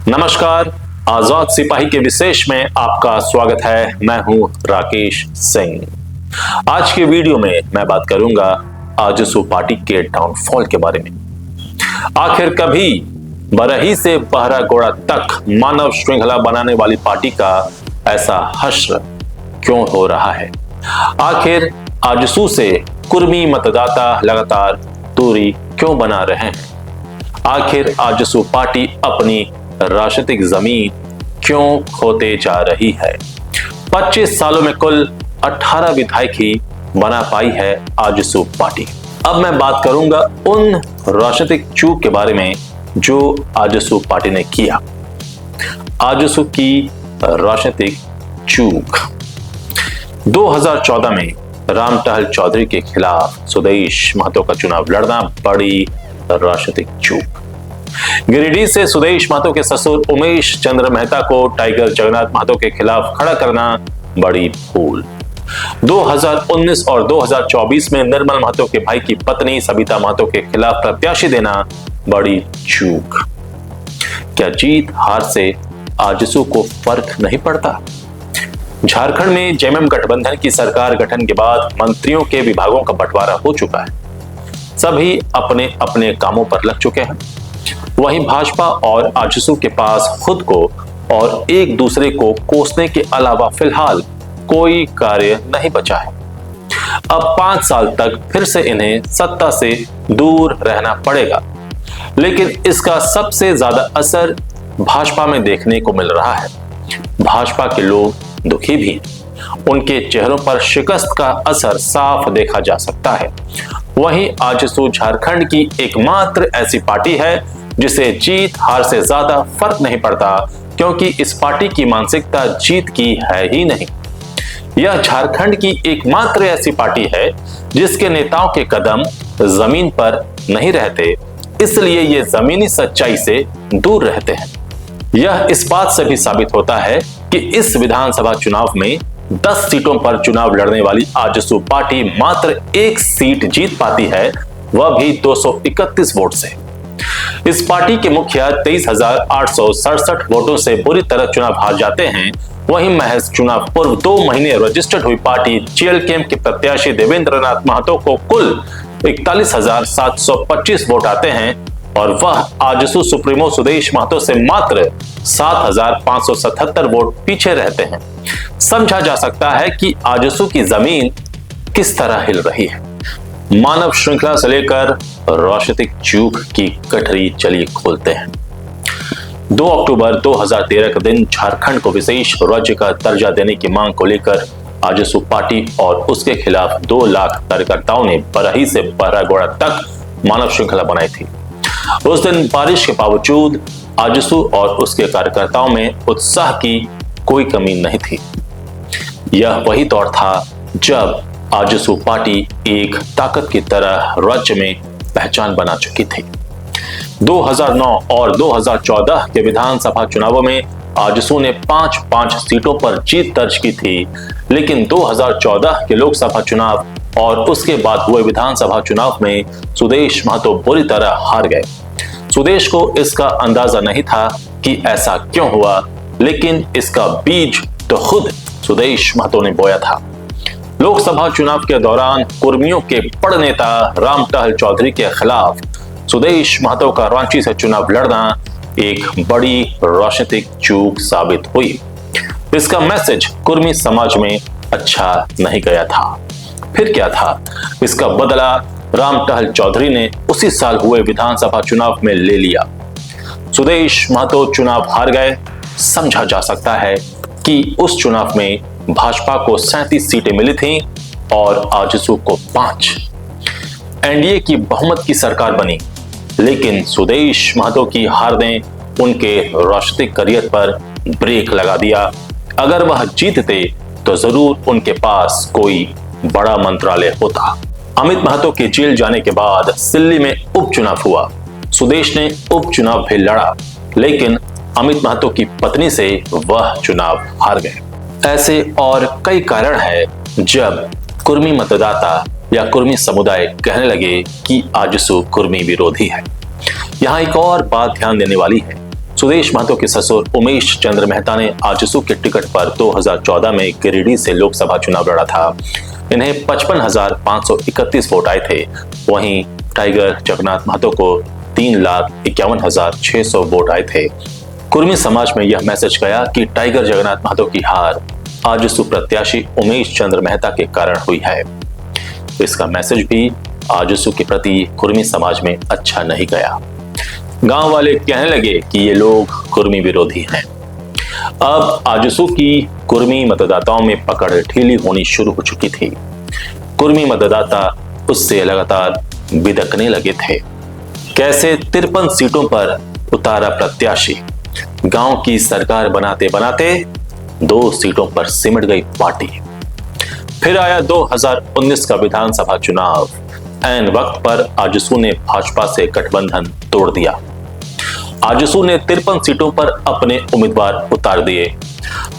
नमस्कार, आजाद सिपाही के विशेष में आपका स्वागत है। मैं हूं राकेश सिंह। आज के वीडियो में मैं बात करूंगा आजसू पार्टी के डाउनफॉल के बारे में। आखिर कभी बरही से बहरागोड़ा तक मानव श्रृंखला बनाने वाली पार्टी का ऐसा हश्र क्यों हो रहा है? आखिर आजसू से कुर्मी मतदाता लगातार दूरी क्यों बना रहे हैं? आखिर आजसू पार्टी अपनी राजनीतिक जमीन क्यों खोते जा रही है? 25 सालों में कुल 18 विधायक ही बना पाई है आजसू पार्टी। अब मैं बात करूंगा उन राजनीतिक चूक के बारे में जो आजसू पार्टी ने किया। आजसू की राजनीतिक चूक। 2014 में राम टहल चौधरी के खिलाफ सुदेश महतो का चुनाव लड़ना बड़ी राजनीतिक चूक। गिरिडीह से सुदेश महतो के ससुर उमेश चंद्र मेहता को टाइगर जगन्नाथ महतो के खिलाफ खड़ा करना बड़ी भूल। 2019 और 2024 में निर्मल महतो के भाई की पत्नी सबिता महतो के खिलाफ प्रत्याशी देना बड़ी चूक। क्या जीत हार से आजसू को फर्क नहीं पड़ता? झारखंड में जेएमएम गठबंधन की सरकार गठन के बाद मंत्रियों के विभागों का बंटवारा हो चुका है। सभी अपने अपने कामों पर लग चुके हैं। वहीं भाजपा और आजसू के पास खुद को और एक दूसरे को कोसने के अलावा फिलहाल कोई कार्य नहीं बचा है। अब 5 साल तक फिर से इन्हें सत्ता से दूर रहना पड़ेगा, लेकिन इसका सबसे ज्यादा असर भाजपा में देखने को मिल रहा है। भाजपा के लोग दुखी भी, उनके चेहरों पर शिकस्त का असर साफ देखा जा सकता है। वहीं आजसू झारखंड की एकमात्र ऐसी पार्टी है जिसे जीत हार से ज्यादा फर्क नहीं पड़ता, क्योंकि इस पार्टी की मानसिकता जीत की है ही नहीं। यह झारखंड की एकमात्र ऐसी पार्टी है जिसके नेताओं के कदम जमीन पर नहीं रहते, इसलिए ये जमीनी सच्चाई से दूर रहते हैं। यह इस बात से भी साबित होता है कि इस विधानसभा चुनाव में 10 सीटों पर चुनाव लड़ने वाली आजसू पार्टी मात्र 1 सीट जीत पाती है, वह भी 231 वोट से। इस पार्टी के मुखिया 23,867 वोटों से बुरी तरह चुनाव हार जाते हैं। वहीं महज चुनाव पूर्व 2 महीने रजिस्टर्ड हुई पार्टी जीएलकेएम के प्रत्याशी देवेंद्रनाथ महतो को कुल 41,725 वोट आते हैं और वह आजसू सुप्रीमो सुदेश महतो से मात्र 7,577 वोट पीछे रहते हैं। समझा जा सकता है कि आजसू की जमीन किस तरह हिल रही है। मानव श्रृंखला से लेकर राजनीतिक चूक की गठरी चलिए खोलते हैं। 2 अक्टूबर 2013 के दिन झारखंड को विशेष राज्य का दर्जा देने की मांग को लेकर आजसू पार्टी और उसके खिलाफ 2 लाख कार्यकर्ताओं ने बरही से बहरागोड़ा तक मानव श्रृंखला बनाई थी। उस दिन बारिश के बावजूद आजसू और उसके कार्यकर्ताओं में उत्साह की कोई कमी नहीं थी। यह वही दौर था जब आजसू पार्टी एक ताकत की तरह राज्य में पहचान बना चुकी थी। 2009 और 2014 के विधानसभा चुनावों में आजसू ने 5-5 सीटों पर जीत दर्ज की थी, लेकिन 2014 के लोकसभा चुनाव और उसके बाद हुए विधानसभा चुनाव में सुदेश महतो बुरी तरह हार गए। सुदेश को इसका अंदाजा नहीं था कि ऐसा क्यों हुआ, लेकिन इसका बीज तो खुद सुदेश महतो ने बोया था। लोकसभा चुनाव के दौरान कुर्मियों के बड़ नेता राम टहल चौधरी के खिलाफ सुदेश महतो का रांची से चुनाव लड़ना एक बड़ी राजनीतिक चूक साबित हुई। इसका मैसेज कुर्मी समाज में अच्छा नहीं गया था। फिर क्या था? इसका बदला राम टहल चौधरी ने उसी साल हुए विधानसभा चुनाव में ले लिया। सुदेश महतो चुनाव हार गए। समझा जा सकता है कि उस चुनाव में भाजपा को 37 सीटें मिली थीं और आजसू को 5। एनडीए की बहुमत की सरकार बनी, लेकिन सुदेश महतो की हार ने उनके राजनीतिक करियर पर ब्रेक लगा दिया। अगर वह जीतते तो जरूर उनके पास कोई बड़ा मंत्रालय होता। अमित महतो के जेल जाने के बाद सिल्ली में उपचुनाव हुआ। सुदेश ने उपचुनाव भी लड़ा, लेकिन अमित महतो की पत्नी से वह चुनाव हार गए। ऐसे और कई कारण हैं जब कुर्मी मतदाता या कुर्मी समुदाय कहने लगे कि आजसू कुर्मी विरोधी है। यहाँ एक और बात ध्यान देने वाली है सुदेश महतो के ससुर उमेश चंद्र मेहता ने आजसू के टिकट पर 2014 में गिरिडीह से लोकसभा चुनाव लड़ा था। इन्हें 55,531 वोट आए थे। वहीं टाइगर जगन्नाथ महतो को 3,51,600 वोट आए थे। कुर्मी समाज में यह मैसेज गया कि टाइगर जगन्नाथ महतो की हार आजसू प्रत्याशी उमेश चंद्र मेहता के कारण हुई है। इसका मैसेज भी आजसू के प्रति कुर्मी समाज में अच्छा नहीं गया। गांव वाले कहने लगे कि ये लोग कुर्मी विरोधी हैं। अब आजसू की कुर्मी मतदाताओं में पकड़ ढीली होनी शुरू हो चुकी थी। कुर्मी मतदाता उससे लगातार बिदकने लगे थे। कैसे 53 सीटों पर उतारा प्रत्याशी, गांव की सरकार बनाते बनाते 2 सीटों पर सिमट गई पार्टी। फिर आया 2019 का विधानसभा चुनाव। ऐन वक्त पर आजसू ने भाजपा से गठबंधन तोड़ दिया। आजसू ने 53 सीटों पर अपने उम्मीदवार उतार दिए।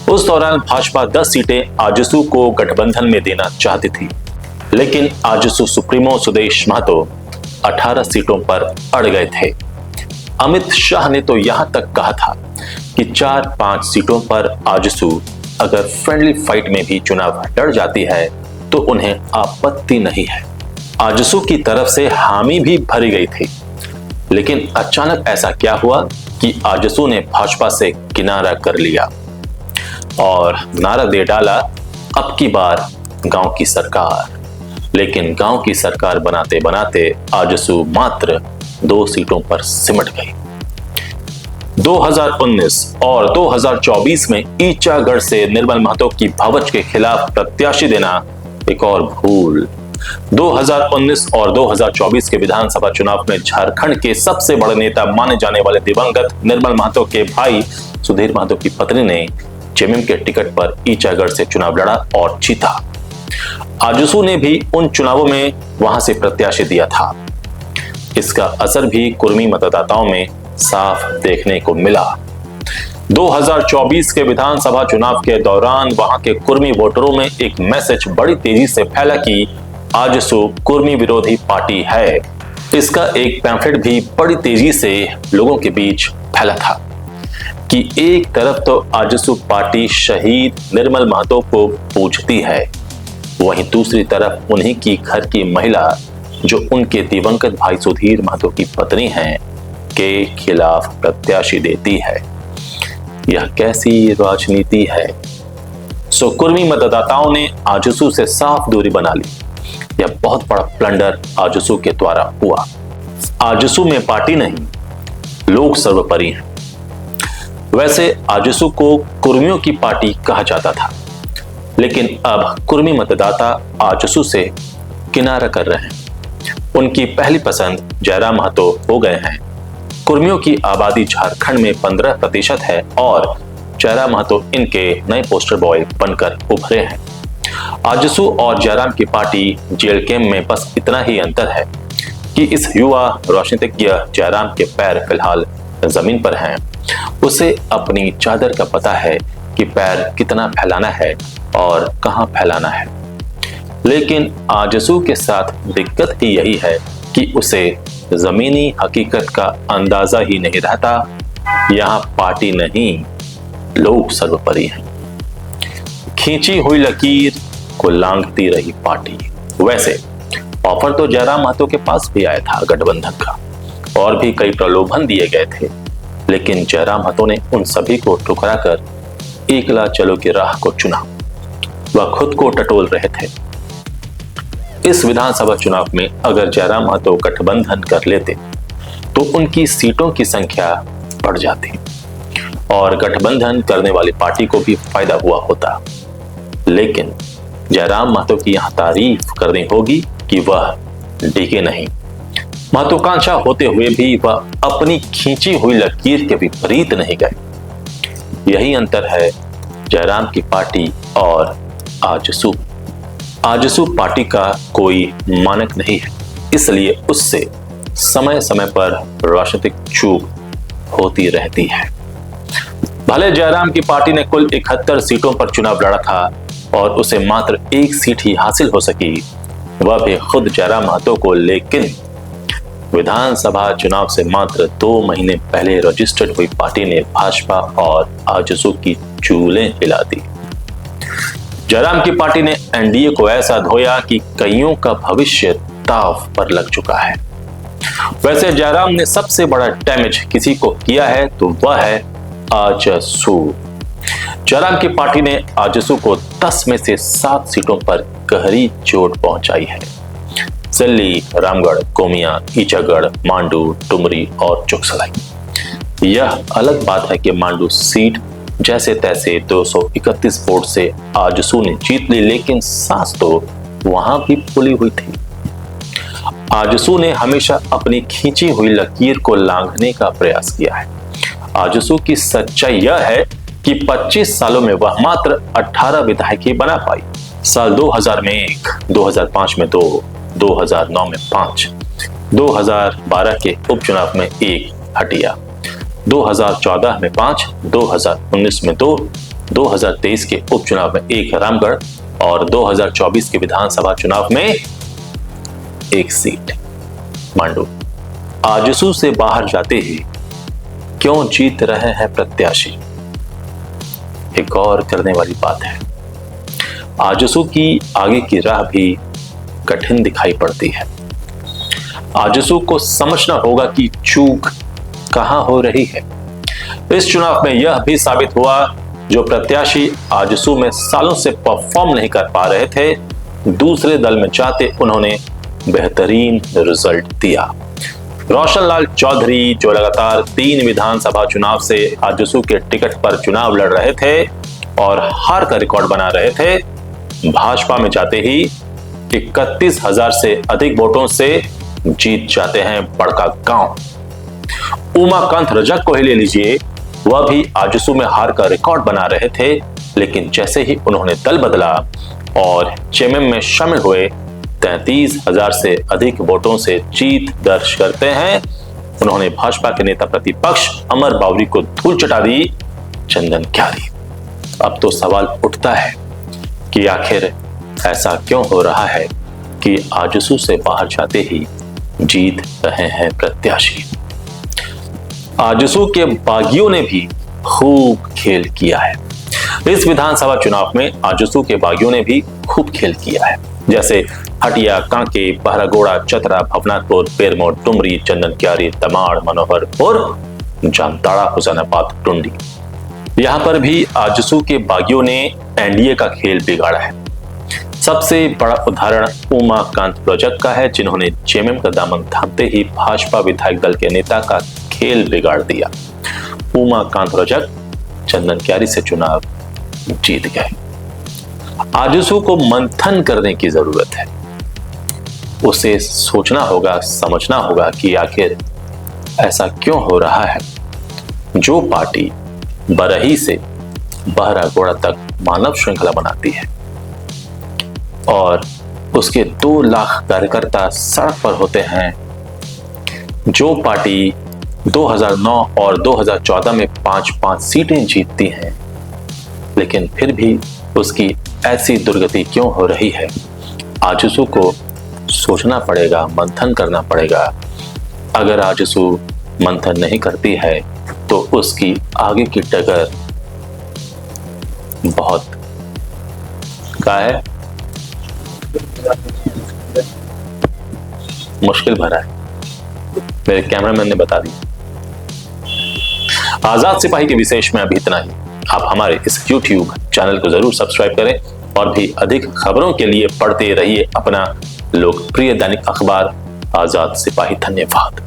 उस दौरान भाजपा 10 सीटें आजसू को गठबंधन में देना चाहती थी, लेकिन आजसू सुप्रीमो सुदेश महतो 18 सीटों पर अड़ गए थे। अमित शाह ने तो यहां तक कहा था कि 4-5 सीटों पर आजसू अगर फ्रेंडली फाइट में भी चुनाव लड़ जाती है तो उन्हें आपत्ति नहीं है। आजसू की तरफ से हामी भी भरी गई थी, लेकिन अचानक ऐसा क्या हुआ कि आजसू ने भाजपा से किनारा कर लिया और नारा दे डाला, अब की बार गांव की सरकार। लेकिन गांव की सरकार बनाते बनाते आजसू मात्र 2 सीटों पर सिमट गई। 2019 और 2024 में ईचागढ़ से निर्मल महतो की भावच के खिलाफ प्रत्याशी देना एक और भूल। 2019 और 2024 के विधानसभा चुनाव में झारखंड के सबसे बड़े नेता माने जाने वाले दिवंगत निर्मल महतो के भाई सुधीर महतो की पत्नी ने जेएमएम के टिकट पर ईचागढ़ से चुनाव लड़ा और जीता। आजसू ने भी उन चुनावों में वहां से प्रत्याशी दिया था। इसका असर भी कुर्मी मतदाताओं में साफ देखने को मिला। 2024 के विधानसभा चुनाव के दौरान वहां के कुर्मी वोटरों में एक मैसेज बड़ी तेजी से फैला कि आजसू कुर्मी विरोधी पार्टी है। इसका एक पैम्फलेट भी बड़ी तेजी से लोगों के बीच फैला था कि एक तरफ तो आजसू पार्टी शहीद निर्मल महतो को पूजती है, वहीं दूसरी तरफ उन्हीं की घर की महिला जो उनके दिवंगत भाई सुधीर महतो की पत्नी हैं के खिलाफ प्रत्याशी देती है। यह कैसी राजनीति है? सो कुर्मी मतदाताओं ने आजसू से साफ दूरी बना ली। यह बहुत बड़ा प्लंडर आजसू के द्वारा हुआ। आजसू में पार्टी नहीं, लोग सर्वोपरि हैं। वैसे आजसू को कुर्मियों की पार्टी कहा जाता था, लेकिन अब कुर्मी मतदाता आजसू से किनारा कर रहे हैं। उनकी पहली पसंद जयराम महतो हो गए हैं। कुर्मियों की आबादी झारखंड में 15% है और जयराम महतो इनके नए पोस्टर बॉय बनकर उभरे हैं। आजसू और जयराम की पार्टी जेल कैंप में बस इतना ही अंतर है कि इस युवा राजनीतिज्ञ जयराम के पैर फिलहाल जमीन पर हैं। उसे अपनी चादर का पता है कि पैर कितना फैलाना है और कहां फैलाना है। लेकिन आजसू के साथ दिक्कत ही यही है कि उसे जमीनी हकीकत का अंदाजा ही नहीं रहता। यहाँ पार्टी नहीं, लोग सर्वोपरि हैं। खींची हुई लकीर को लांघती रही पार्टी। वैसे ऑफर तो जयराम महतो के पास भी आया था गठबंधन का, और भी कई प्रलोभन दिए गए थे, लेकिन जयराम महतो ने उन सभी को ठुकराकर एकला चलो की राह को चुना। वह खुद को टटोल रहे थे। इस विधानसभा चुनाव में अगर जयराम महतो गठबंधन कर लेते तो उनकी सीटों की संख्या बढ़ जाती और गठबंधन करने वाली पार्टी को भी फायदा हुआ होता। लेकिन जयराम महतो की यहां तारीफ करनी होगी कि वह डिगे नहीं। महत्वाकांक्षा होते हुए भी वह अपनी खींची हुई लकीर के विपरीत नहीं गए। यही अंतर है जयराम की पार्टी और आजसू। आजसू पार्टी का कोई मानक नहीं है, इसलिए उससे समय समय पर राजनीतिक चूक होती रहती है। भले जयराम की पार्टी ने कुल 71 सीटों पर चुनाव लड़ा था और उसे मात्र 1 सीट ही हासिल हो सकी, वह भी खुद जयराम महतो को, लेकिन विधानसभा चुनाव से मात्र 2 महीने पहले रजिस्टर्ड हुई पार्टी ने भाजपा और आजसू की चूलें हिला दी। जयराम की पार्टी ने एनडीए को ऐसा धोया कि कईयों का भविष्य दांव पर लग चुका है। वैसे जयराम ने सबसे बड़ा डैमेज किसी को किया है तो वह है आजसू। जयराम की पार्टी ने आजसू को 10 में से 7 सीटों पर गहरी चोट पहुंचाई है। सिल्ली, रामगढ़, गोमिया, ईचागढ़, मांडू, टुमरी और चुकसलाई। यह अलग बात है कि मांडू सीट जैसे तैसे 231 वोट से आजसू ने जीत ली, लेकिन सांस तो वहां भी फूली हुई थी। आजसू ने हमेशा अपनी खींची हुई लकीर को लांघने का प्रयास किया है। आजसू की सच्चाई यह है कि 25 सालों में वह मात्र 18 विधायक ही बना पाई। साल 2000 में 1, 2005 में 2, 2009 में 5, 2012 के उपचुनाव में 1 हटिया, 2014 में 5, 2019 में 2, 2023 के उपचुनाव में 1 रामगढ़ और 2024 के विधानसभा चुनाव में 1 सीट मांडू। आजसू से बाहर जाते ही क्यों जीत रहे हैं प्रत्याशी, एक और करने वाली बात है। आजसू की आगे की राह भी कठिन दिखाई पड़ती है। आजसू को समझना होगा कि चूक कहां हो रही है। इस चुनाव में यह भी साबित हुआ, जो प्रत्याशी आजसू में सालों से परफॉर्म नहीं कर पा रहे थे, दूसरे दल में जाते उन्होंने बेहतरीन रिजल्ट दिया। रोशन लाल चौधरी, जो लगातार 3 विधानसभा चुनाव से आजसू के टिकट पर चुनाव लड़ रहे थे और हार का रिकॉर्ड बना रहे थे, भाजपा में जाते ही 31,000 से अधिक वोटों से जीत जाते हैं बड़का गांव। उमाकांत रजक को ही ले लीजिए, वह भी आजसू में हार का रिकॉर्ड बना रहे थे, लेकिन जैसे ही उन्होंने दल बदला और जेएमएम में शामिल हुए, 33,000 से अधिक वोटों से जीत दर्ज करते हैं। उन्होंने भाजपा के नेता प्रतिपक्ष अमर बावरी को धूल चटा दी, चंदन क्यारी। अब तो सवाल उठता है कि आखिर ऐसा क्यों हो रहा है कि आजसू से बाहर जाते ही जीत रहे हैं प्रत्याशी। आजसू के बागियों ने भी खूब खेल किया है। इस विधानसभा चुनाव में आजसू के बागियों ने भी खूब खेल किया है, जैसे हटिया, कांके, बहरागोड़ा, चतरा, भवनाथपुर, बेरमो, टुमरी, चंदन क्यारी, तमाड़, मनोहरपुर, जामताड़ा, हुसैनाबाद, टुंडी। यहां पर भी आजसू के बागियों ने एनडीए का खेल बिगाड़ा है। सबसे बड़ा उदाहरण उमाकांत रजक का है, जिन्होंने जेएमएम का दामन थामते ही भाजपा विधायक दल के नेता का खेल बिगाड़ दिया। उमाकांत रजक चंदन क्यारी से चुनाव जीत गए। आजसू को मंथन करने की जरूरत है। उसे सोचना होगा, समझना होगा कि आखिर ऐसा क्यों हो रहा है। जो पार्टी बरही से बहरागोड़ा तक मानव श्रृंखला बनाती है और उसके 2 लाख कार्यकर्ता सड़क पर होते हैं, जो पार्टी 2009 और 2014 में 5-5 सीटें जीतती हैं, लेकिन फिर भी उसकी ऐसी दुर्गति क्यों हो रही है, आजसू को सोचना पड़ेगा, मंथन करना पड़ेगा। अगर आजसू मंथन नहीं करती है तो उसकी आगे की डगर बहुत क्या है, मुश्किल भरा है। मेरे कैमरामैन ने बता दिया। आजाद सिपाही के विशेष में अभी इतना ही। आप हमारे इस YouTube चैनल को जरूर सब्सक्राइब करें और भी अधिक खबरों के लिए पढ़ते रहिए अपना लोकप्रिय दैनिक अखबार आजाद सिपाही। धन्यवाद।